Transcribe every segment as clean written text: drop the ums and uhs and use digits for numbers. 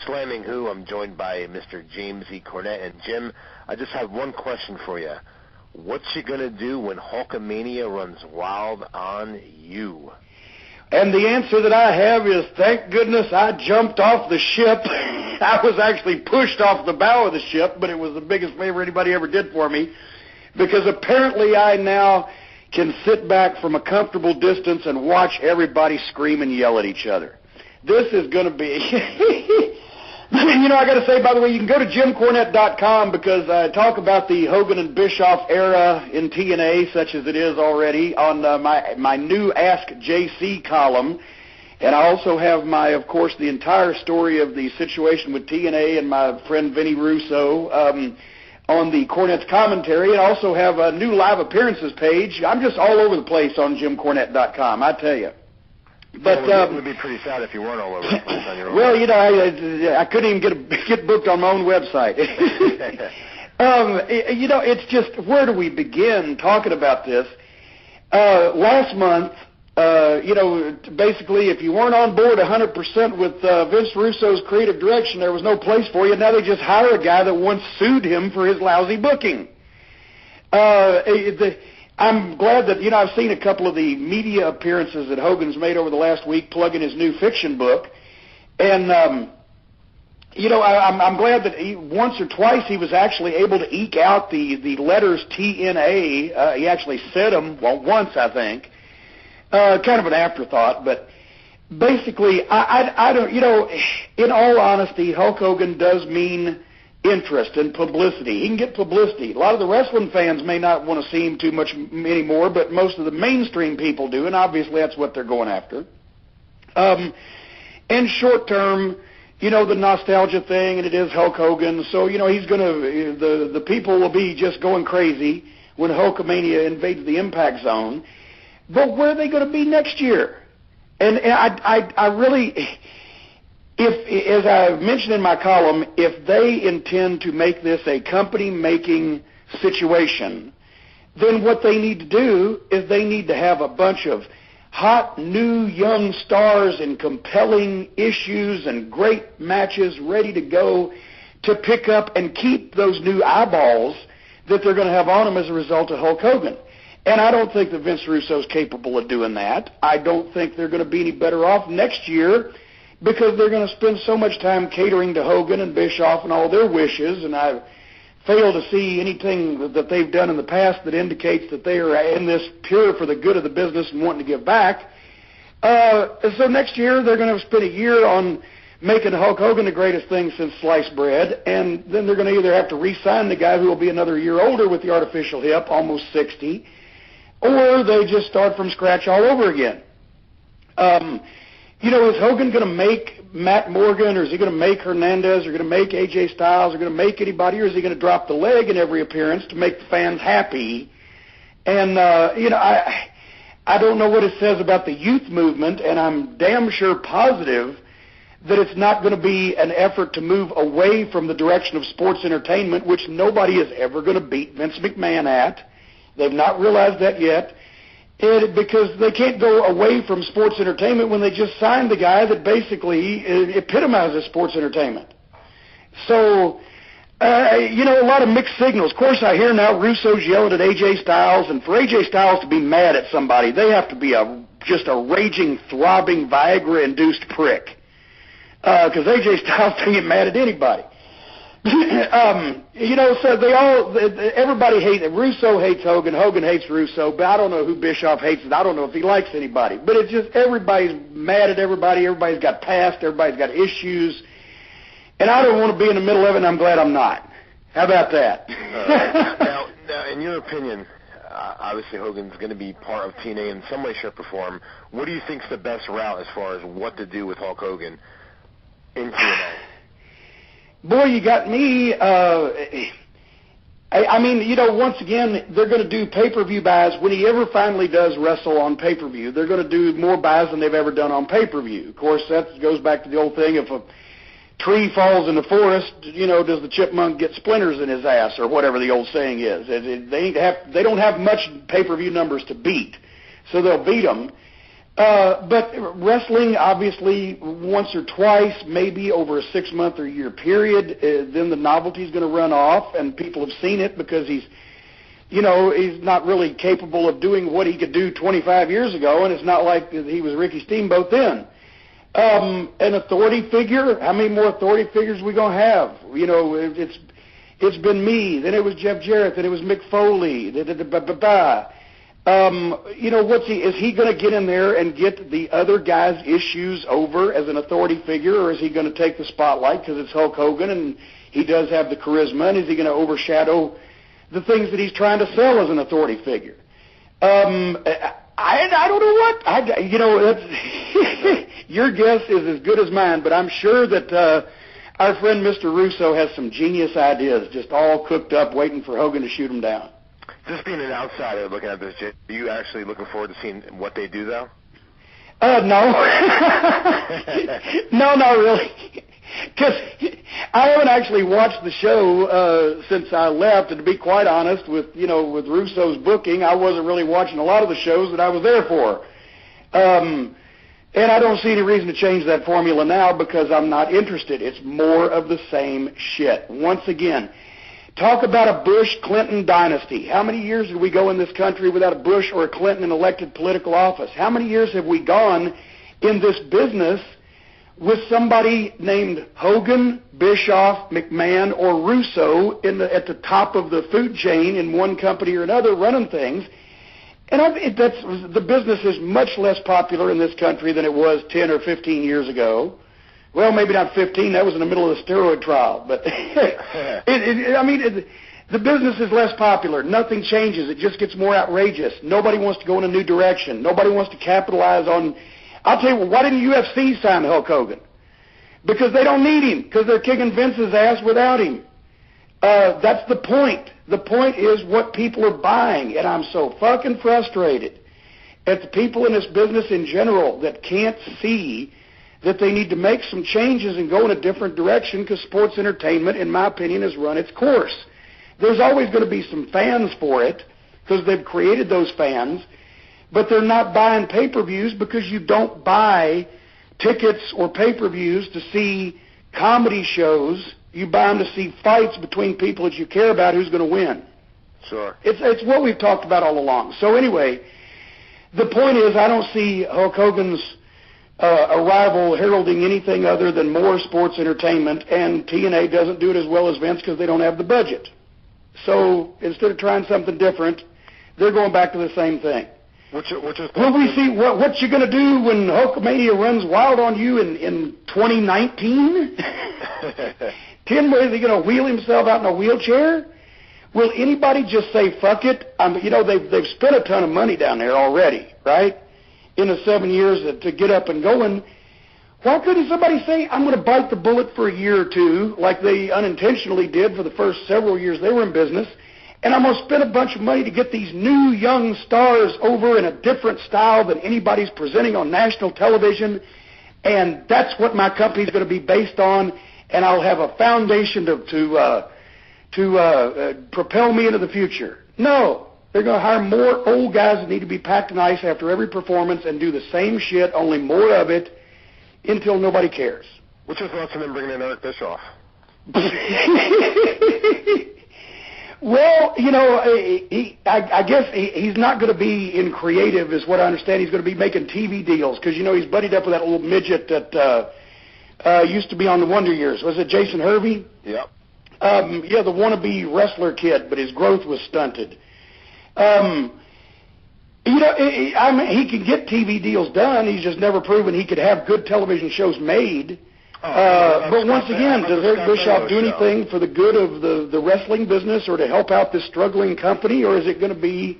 Slamming Who. I'm joined by Mr. James E. Cornette. And Jim, I just have one question for you. What you gonna do when Hulkamania runs wild on you? And the answer that I have is, thank goodness I jumped off the ship. I was actually pushed off the bow of the ship, but it was the biggest favor anybody ever did for me, because apparently I now can sit back from a comfortable distance and watch everybody scream and yell at each other. This is going to be... You know, I got to say, by the way, you can go to JimCornette.com, because I talk about the Hogan and Bischoff era in TNA, such as it is already, on my new Ask JC column. And I also have of course, the entire story of the situation with TNA and my friend Vinny Russo on the Cornette's commentary, and also have a new live appearances page. I'm just all over the place on JimCornette.com, I tell you. But it would be pretty sad if you weren't all over the place on your own. Well, you know, I couldn't even get booked on my own website. You know, it's just, where do we begin talking about this? Last month, you know, basically, if you weren't on board 100% with Vince Russo's creative direction, there was no place for you. Now they just hire a guy that once sued him for his lousy booking. I'm glad that, you know, I've seen a couple of the media appearances that Hogan's made over the last week plugging his new fiction book. And, you know, I'm glad that once or twice he was actually able to eke out the letters TNA. He actually said them, well, once, I think. Kind of an afterthought, but basically, I don't, you know, in all honesty, Hulk Hogan does mean interest and publicity. He can get publicity. A lot of the wrestling fans may not want to see him too much anymore, but most of the mainstream people do, and obviously that's what they're going after. And short term, you know, the nostalgia thing, and it is Hulk Hogan, so, you know, he's going to, the people will be just going crazy when Hulkamania invades the Impact Zone. But where are they going to be next year? And I really... If, as I mentioned in my column, if they intend to make this a company-making situation, then what they need to do is they need to have a bunch of hot, new, young stars and compelling issues and great matches ready to go to pick up and keep those new eyeballs that they're going to have on them as a result of Hulk Hogan. And I don't think that Vince Russo is capable of doing that. I don't think they're going to be any better off next year, because they're going to spend so much time catering to Hogan and Bischoff and all their wishes, and I fail to see anything that they've done in the past that indicates that they are in this pure for the good of the business and wanting to give back. So next year they're going to spend a year on making Hulk Hogan the greatest thing since sliced bread, and then they're going to either have to re-sign the guy who will be another year older with the artificial hip, almost 60, or they just start from scratch all over again. You know, is Hogan going to make Matt Morgan, or is he going to make Hernandez, or going to make AJ Styles, or going to make anybody, or is he going to drop the leg in every appearance to make the fans happy? And, you know, I don't know what it says about the youth movement, and I'm damn sure positive that it's not going to be an effort to move away from the direction of sports entertainment, which nobody is ever going to beat Vince McMahon at. They've not realized that yet. Because they can't go away from sports entertainment when they just signed the guy that basically epitomizes sports entertainment. So, you know, a lot of mixed signals. Of course, I hear now Russo's yelling at AJ Styles, and for AJ Styles to be mad at somebody, they have to be just a raging, throbbing, Viagra-induced prick. Because AJ Styles doesn't get mad at anybody. You know, so everybody hates, Russo hates Hogan, Hogan hates Russo, but I don't know who Bischoff hates, and I don't know if he likes anybody. But it's just, everybody's mad at everybody, everybody's got past, everybody's got issues, and I don't want to be in the middle of it, and I'm glad I'm not. How about that? Now, in your opinion, obviously Hogan's going to be part of TNA in some way, shape, or form. What do you think's the best route as far as what to do with Hulk Hogan in TNA? Boy, you got me. I mean, you know, once again, they're going to do pay-per-view buys. When he ever finally does wrestle on pay-per-view, they're going to do more buys than they've ever done on pay-per-view. Of course, that goes back to the old thing, if a tree falls in the forest, you know, does the chipmunk get splinters in his ass, or whatever the old saying is. They don't have much pay-per-view numbers to beat, so they'll beat them. But wrestling, obviously, once or twice, maybe over a 6-month or year period, then the novelty's going to run off, and people have seen it because he's not really capable of doing what he could do 25 years ago, and it's not like he was Ricky Steamboat then. An authority figure, how many more authority figures are we going to have? It's been me, then it was Jeff Jarrett, then it was Mick Foley, is he going to get in there and get the other guy's issues over as an authority figure, or is he going to take the spotlight because it's Hulk Hogan and he does have the charisma, and is he going to overshadow the things that he's trying to sell as an authority figure? I don't know what. That's your guess is as good as mine, but I'm sure that our friend Mr. Russo has some genius ideas just all cooked up waiting for Hogan to shoot them down. Just being an outsider looking at this, are you actually looking forward to seeing what they do, though? No. No, not really. Because I haven't actually watched the show since I left, and to be quite honest, with Russo's booking, I wasn't really watching a lot of the shows that I was there for. And I don't see any reason to change that formula now because I'm not interested. It's more of the same shit. Once again, talk about a Bush-Clinton dynasty. How many years did we go in this country without a Bush or a Clinton in elected political office? How many years have we gone in this business with somebody named Hogan, Bischoff, McMahon, or Russo at the top of the food chain in one company or another running things? And the business is much less popular in this country than it was 10 or 15 years ago. Well, maybe not 15. That was in the middle of the steroid trial. But, the business is less popular. Nothing changes. It just gets more outrageous. Nobody wants to go in a new direction. Nobody wants to capitalize on... I'll tell you what, why didn't UFC sign Hulk Hogan? Because they don't need him, because they're kicking Vince's ass without him. That's the point. The point is what people are buying, and I'm so fucking frustrated at the people in this business in general that can't see that they need to make some changes and go in a different direction because sports entertainment, in my opinion, has run its course. There's always going to be some fans for it because they've created those fans, but they're not buying pay-per-views because you don't buy tickets or pay-per-views to see comedy shows. You buy them to see fights between people that you care about who's going to win. Sure. It's what we've talked about all along. So anyway, the point is I don't see Hulk Hogan's arrival heralding anything other than more sports entertainment, and TNA doesn't do it as well as Vince because they don't have the budget. So instead of trying something different, they're going back to the same thing. Will we see what you're going to do when Hulkamania runs wild on you in 2019? Tim, is he going to wheel himself out in a wheelchair? Will anybody just say, fuck it? They've spent a ton of money down there already, right? In the 7 years to get up and going. Why couldn't somebody say, I'm going to bite the bullet for a year or two, like they unintentionally did for the first several years they were in business, and I'm going to spend a bunch of money to get these new young stars over in a different style than anybody's presenting on national television, and that's what my company's going to be based on, and I'll have a foundation to propel me into the future. No, they're going to hire more old guys that need to be packed in ice after every performance and do the same shit, only more of it, until nobody cares. What's your thoughts on them bringing in Eric Bischoff? Well, I guess he's not going to be in creative, is what I understand. He's going to be making TV deals because, he's buddied up with that little midget that used to be on the Wonder Years. Was it Jason Hervey? Yep. Yeah, the wannabe wrestler kid, but his growth was stunted. He can get TV deals done. He's just never proven he could have good television shows made. But once again, does Eric Bischoff do anything for the good of the wrestling business or to help out this struggling company? Or is it going to be,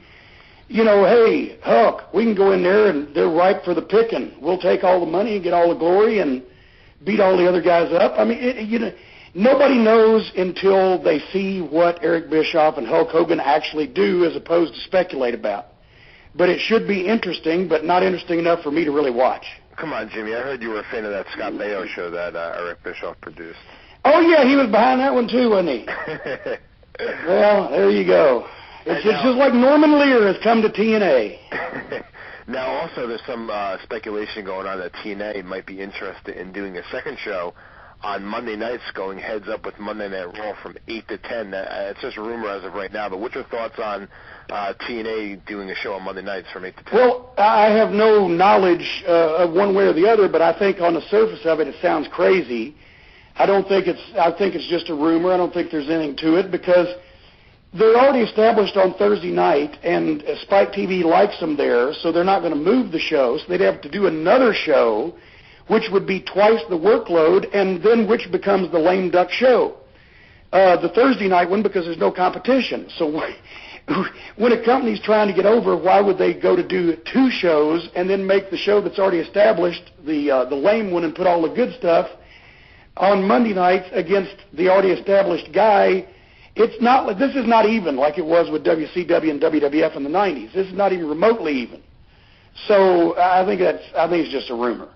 hey, Hulk, we can go in there and they're ripe for the picking. We'll take all the money and get all the glory and beat all the other guys up. I mean, nobody knows until they see what Eric Bischoff and Hulk Hogan actually do as opposed to speculate about. But it should be interesting, but not interesting enough for me to really watch. Come on, Jimmy. I heard you were a fan of that Scott Baio show that Eric Bischoff produced. Oh, yeah, he was behind that one, too, wasn't he? Well, there you go. It's just like Norman Lear has come to TNA. Now, also, there's some speculation going on that TNA might be interested in doing a second show on Monday nights, going heads up with Monday Night Raw from 8 to 10. It's just a rumor as of right now, but what's your thoughts on TNA doing a show on Monday nights from 8 to 10? Well, I have no knowledge of one way or the other, but I think on the surface of it, it sounds crazy. I think it's just a rumor. I don't think there's anything to it, because they're already established on Thursday night, and Spike TV likes them there, so they're not going to move the show. So they'd have to do another show, which would be twice the workload, and then which becomes the lame duck show. The Thursday night one, because there's no competition. So when a company's trying to get over, why would they go to do two shows and then make the show that's already established the lame one and put all the good stuff on Monday nights against the already established guy? It's not. This is not even like it was with WCW and WWF in the 90s. This is not even remotely even. So I think it's just a rumor.